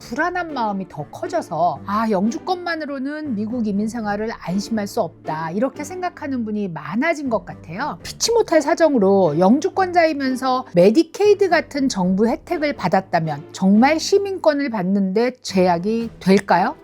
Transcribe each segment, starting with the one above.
불안한 마음이 더 커져서 영주권만으로는 미국 이민 생활을 안심할 수 없다 이렇게 생각하는 분이 많아진 것 같아요. 피치 못할 사정으로 영주권자이면서 메디케이드 같은 정부 혜택을 받았다면 정말 시민권을 받는데 제약이 될까요?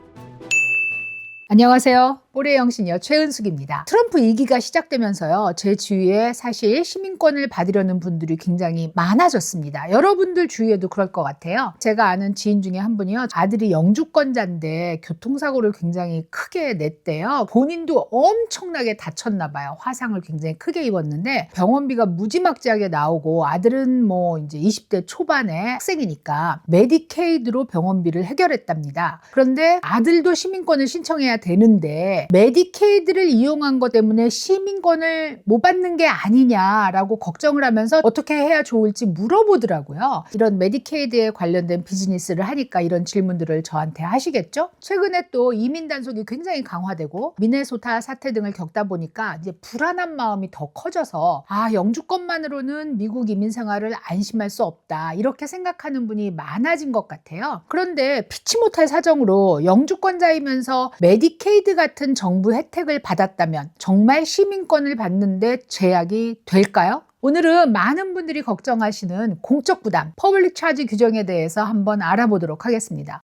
안녕하세요. 뽀레 영신이요 최은숙입니다. 트럼프 2기가 시작되면서요 제 주위에 사실 시민권을 받으려는 분들이 굉장히 많아졌습니다. 여러분들 주위에도 그럴 것 같아요. 제가 아는 지인 중에 한 분이요 아들이 영주권자인데 교통사고를 굉장히 크게 냈대요. 본인도 엄청나게 다쳤나 봐요. 화상을 굉장히 크게 입었는데 병원비가 무지막지하게 나오고 아들은 뭐 이제 20대 초반의 학생이니까 메디케이드로 병원비를 해결했답니다. 그런데 아들도 시민권을 신청해야 되는데 메디케이드를 이용한 것 때문에 시민권을 못 받는 게 아니냐라고 걱정을 하면서 어떻게 해야 좋을지 물어보더라고요. 이런 메디케이드에 관련된 비즈니스를 하니까 이런 질문들을 저한테 하시겠죠? 최근에 또 이민 단속이 굉장히 강화되고 미네소타 사태 등을 겪다 보니까 이제 불안한 마음이 더 커져서 영주권만으로는 미국 이민 생활을 안심할 수 없다 이렇게 생각하는 분이 많아진 것 같아요. 그런데 피치 못할 사정으로 영주권자이면서 메디케이드 같은 정부 혜택을 받았다면 정말 시민권을 받는데 제약이 될까요? 오늘은 많은 분들이 걱정하시는 공적 부담, 퍼블릭 차지 규정에 대해서 한번 알아보도록 하겠습니다.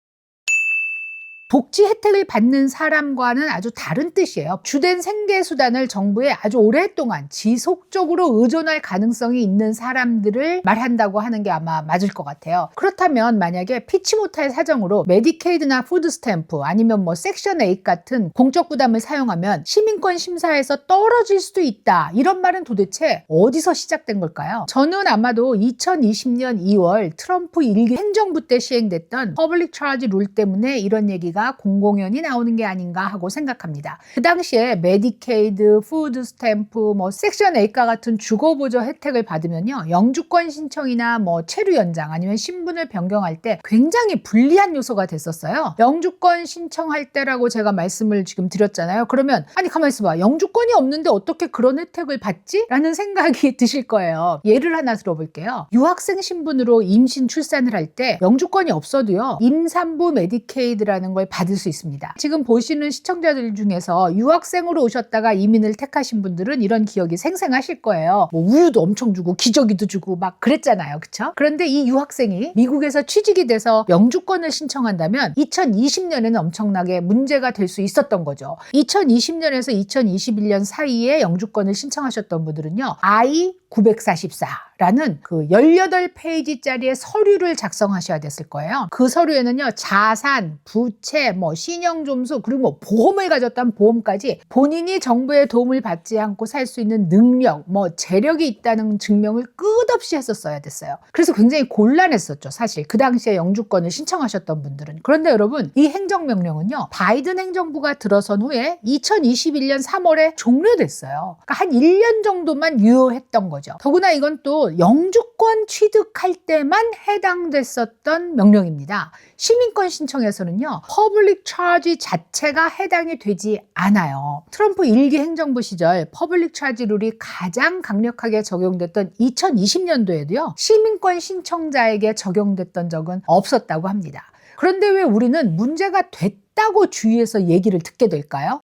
복지 혜택을 받는 사람과는 아주 다른 뜻이에요. 주된 생계수단을 정부에 아주 오랫동안 지속적으로 의존할 가능성이 있는 사람들을 말한다고 하는 게 아마 맞을 것 같아요. 그렇다면 만약에 피치 못할 사정으로 메디케이드나 푸드스탬프 아니면 뭐 섹션 8 같은 공적 부담을 사용하면 시민권 심사에서 떨어질 수도 있다. 이런 말은 도대체 어디서 시작된 걸까요? 저는 아마도 2020년 2월 트럼프 1기 행정부 때 시행됐던 퍼블릭 차지 룰 때문에 이런 얘기가 공공연히 나오는 게 아닌가 하고 생각합니다. 그 당시에 메디케이드, 푸드 스탬프, 섹션 8과 같은 주거보조 혜택을 받으면요 영주권 신청이나 체류 연장 아니면 신분을 변경할 때 굉장히 불리한 요소가 됐었어요. 영주권 신청할 때라고 제가 말씀을 지금 드렸잖아요. 그러면 가만히 있어봐. 영주권이 없는데 어떻게 그런 혜택을 받지? 라는 생각이 드실 거예요. 예를 하나 들어볼게요. 유학생 신분으로 임신 출산을 할 때 영주권이 없어도요 임산부 메디케이드라는 걸 받을 수 있습니다. 지금 보시는 시청자들 중에서 유학생으로 오셨다가 이민을 택하신 분들은 이런 기억이 생생하실 거예요. 우유도 엄청 주고 기저귀도 주고 막 그랬잖아요. 그쵸? 그런데 이 유학생이 미국에서 취직이 돼서 영주권을 신청한다면 2020년에는 엄청나게 문제가 될 수 있었던 거죠. 2020년에서 2021년 사이에 영주권을 신청하셨던 분들은요 I-944라는 그 18페이지짜리의 서류를 작성하셔야 됐을 거예요. 그 서류에는요 자산, 부채, 신용점수 그리고 보험을 가졌다면 보험까지 본인이 정부의 도움을 받지 않고 살 수 있는 능력, 재력이 있다는 증명을 끝없이 했었어야 됐어요. 그래서 굉장히 곤란했었죠. 사실 그 당시에 영주권을 신청하셨던 분들은. 그런데 여러분 이 행정명령은요 바이든 행정부가 들어선 후에 2021년 3월에 종료됐어요. 그러니까 한 1년 정도만 유효했던 거죠. 더구나 이건 또 영주권 취득할 때만 해당됐었던 명령입니다. 시민권 신청에서는요 퍼블릭 차지 자체가 해당이 되지 않아요. 트럼프 1기 행정부 시절 퍼블릭 차지 룰이 가장 강력하게 적용됐던 2020년도에도요 시민권 신청자에게 적용됐던 적은 없었다고 합니다. 그런데 왜 우리는 문제가 됐다고 주위에서 얘기를 듣게 될까요?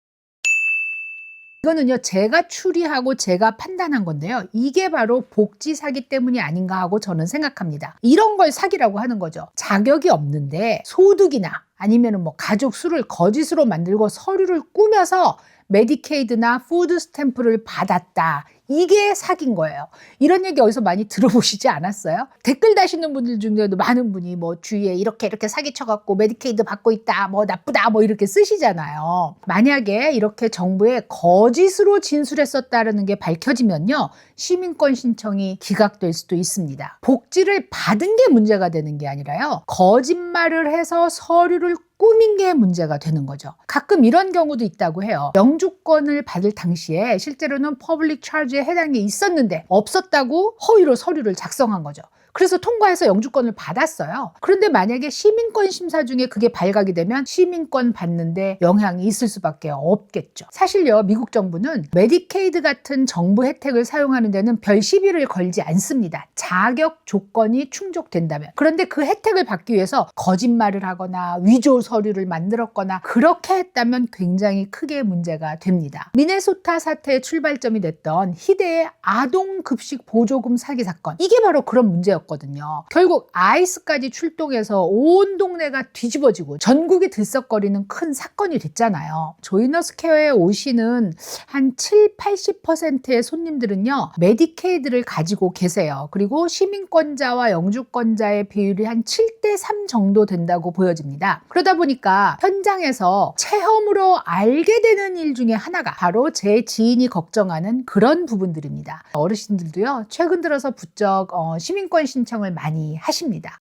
이거는요 제가 추리하고 제가 판단한 건데요 이게 바로 복지 사기 때문이 아닌가 하고 저는 생각합니다. 이런 걸 사기라고 하는 거죠. 자격이 없는데 소득이나 아니면 가족 수를 거짓으로 만들고 서류를 꾸며서 메디케이드나 푸드 스탬프를 받았다. 이게 사기인 거예요. 이런 얘기 어디서 많이 들어보시지 않았어요? 댓글 다시는 분들 중에도 많은 분이 주위에 이렇게 사기쳐갖고 메디케이드 받고 있다, 나쁘다, 이렇게 쓰시잖아요. 만약에 이렇게 정부에 거짓으로 진술했었다는 게 밝혀지면요, 시민권 신청이 기각될 수도 있습니다. 복지를 받은 게 문제가 되는 게 아니라요, 거짓말을 해서 서류를 꾸민 게 문제가 되는 거죠. 가끔 이런 경우도 있다고 해요. 영주권을 받을 당시에 실제로는 퍼블릭 차지에 해당이 있었는데 없었다고 허위로 서류를 작성한 거죠. 그래서 통과해서 영주권을 받았어요. 그런데 만약에 시민권 심사 중에 그게 발각이 되면 시민권 받는데 영향이 있을 수밖에 없겠죠. 사실요, 미국 정부는 메디케이드 같은 정부 혜택을 사용하는 데는 별 시비를 걸지 않습니다. 자격 조건이 충족된다면. 그런데 그 혜택을 받기 위해서 거짓말을 하거나 위조 서류를 만들었거나 그렇게 했다면 굉장히 크게 문제가 됩니다. 미네소타 사태의 출발점이 됐던 희대의 아동급식 보조금 사기 사건, 이게 바로 그런 문제였거든요. 결국 아이스까지 출동해서 온 동네가 뒤집어지고 전국이 들썩거리는 큰 사건이 됐잖아요. 조이너스 케어에 오시는 한 70~80%의 손님들은요, 메디케이드를 가지고 계세요. 그리고 시민권자와 영주권자의 비율이 한 7:3 정도 된다고 보여집니다. 그러다 보니까 현장에서 체험으로 알게 되는 일 중에 하나가 바로 제 지인이 걱정하는 그런 부분들입니다. 어르신들도요, 최근 들어서 부쩍 시민권 신청을 많이 하십니다.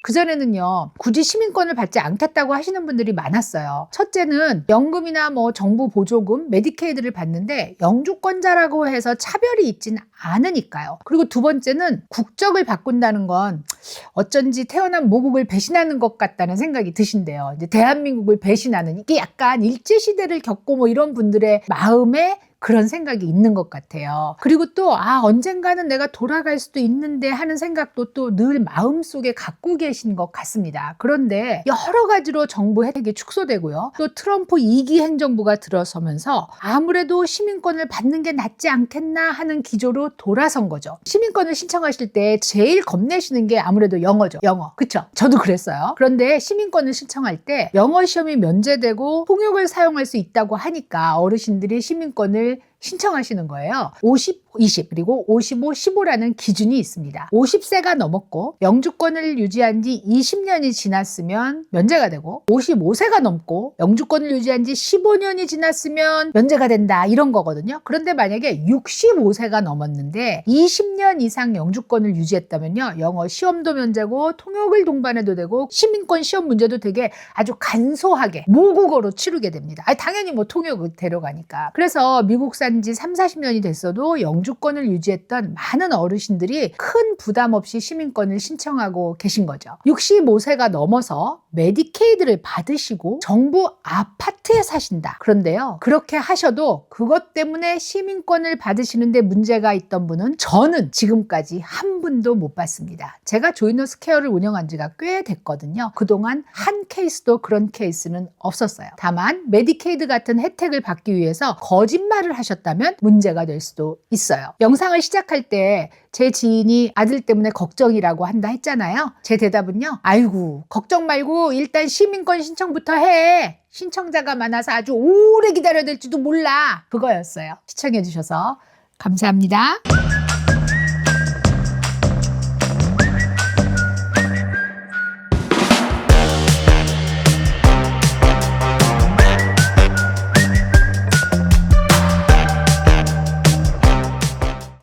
그전에는요, 굳이 시민권을 받지 않겠다고 하시는 분들이 많았어요. 첫째는 연금이나 정부 보조금, 메디케이드를 받는데 영주권자라고 해서 차별이 있진 않으니까요. 그리고 두 번째는 국적을 바꾼다는 건 어쩐지 태어난 모국을 배신하는 것 같다는 생각이 드신대요. 이제 대한민국을 배신하는, 이게 약간 일제시대를 겪고 이런 분들의 마음에 그런 생각이 있는 것 같아요. 그리고 또 언젠가는 내가 돌아갈 수도 있는데 하는 생각도 또 늘 마음속에 갖고 계신 것 같습니다. 그런데 여러 가지로 정부 혜택이 축소되고요. 또 트럼프 2기 행정부가 들어서면서 아무래도 시민권을 받는 게 낫지 않겠나 하는 기조로 돌아선 거죠. 시민권을 신청하실 때 제일 겁내시는 게 아무래도 영어죠. 영어. 그쵸? 저도 그랬어요. 그런데 시민권을 신청할 때 영어 시험이 면제되고 통역을 사용할 수 있다고 하니까 어르신들이 시민권을 신청하시는 거예요. 50, 20 그리고 55, 15라는 기준이 있습니다. 50세가 넘었고 영주권을 유지한 지 20년이 지났으면 면제가 되고, 55세가 넘고 영주권을 유지한 지 15년이 지났으면 면제가 된다, 이런 거거든요. 그런데 만약에 65세가 넘었는데 20년 이상 영주권을 유지했다면요, 영어 시험도 면제고 통역을 동반해도 되고 시민권 시험 문제도 되게 아주 간소하게 모국어로 치르게 됩니다. 당연히 통역을 데려가니까. 그래서 미국 산 지 30~40년이 됐어도 영주권을 유지했던 많은 어르신들이 큰 부담 없이 시민권을 신청하고 계신 거죠. 65세가 넘어서 메디케이드를 받으시고 정부 아파트에 사신다. 그런데요, 그렇게 하셔도 그것 때문에 시민권을 받으시는데 문제가 있던 분은 저는 지금까지 한 분도 못 봤습니다. 제가 조이너스 케어를 운영한 지가 꽤 됐거든요. 그동안 한 케이스도 그런 케이스는 없었어요. 다만 메디케이드 같은 혜택을 받기 위해서 거짓말을 하셨다면 문제가 될 수도 있어요. 영상을 시작할 때 제 지인이 아들 때문에 걱정이라고 한다 했잖아요. 제 대답은요, 아이고 걱정 말고 일단 시민권 신청부터 해. 신청자가 많아서 아주 오래 기다려야 될지도 몰라. 그거였어요. 시청해 주셔서 감사합니다.